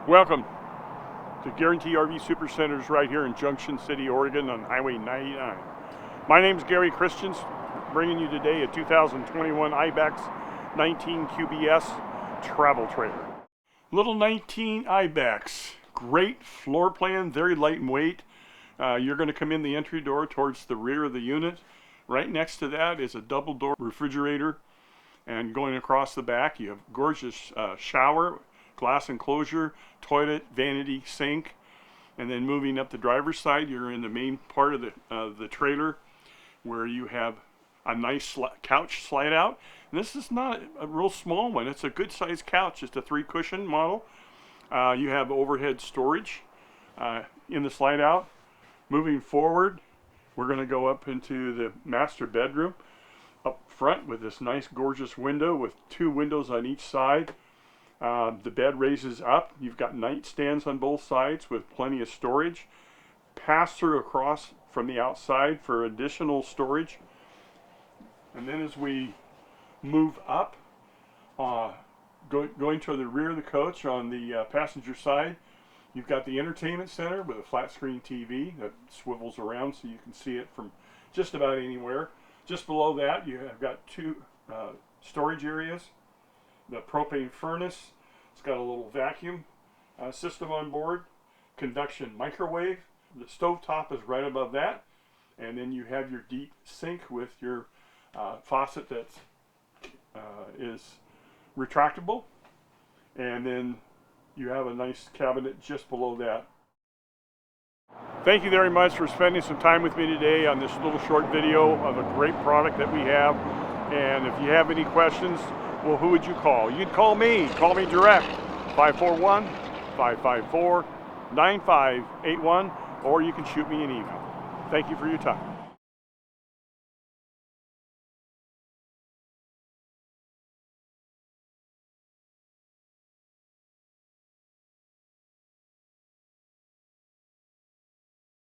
Welcome to Guarantee RV Supercenters right here in Junction City, Oregon on Highway 99. My name is Gary.Christiance, bringing you today a 2021 Ibex 19 QBS travel trailer. Little 19 Ibex, great floor plan, very light in weight. You're going to come in the entry door towards the rear of the unit. Right next to that is a double door refrigerator, and going across the back you have gorgeous shower, glass enclosure, toilet, vanity, sink. And then moving up the driver's side, you're in the main part of the trailer where you have a nice couch slide out. And this is not a real small one, it's a good sized couch, just a 3 cushion model. You have overhead storage in the slide out. Moving forward, we're going to go up into the master bedroom up front with this nice gorgeous window with 2 windows on each side. The bed raises up. You've got nightstands on both sides with plenty of storage. Pass through across from the outside for additional storage. And then as we move up, going to the rear of the coach on the passenger side, you've got the entertainment center with a flat screen TV that swivels around so you can see it from just about anywhere. Just below that you have got 2 storage areas. The propane furnace, it's got a little vacuum system on board, conduction microwave. The stovetop is right above that, and then you have your deep sink with your faucet that is retractable, and then you have a nice cabinet just below that. Thank you very much for spending some time with me today on this little short video of a great product that we have. And if you have any questions, well, who would you call? You'd call me direct, 541-554-9581, or you can shoot me an email. Thank you for your time.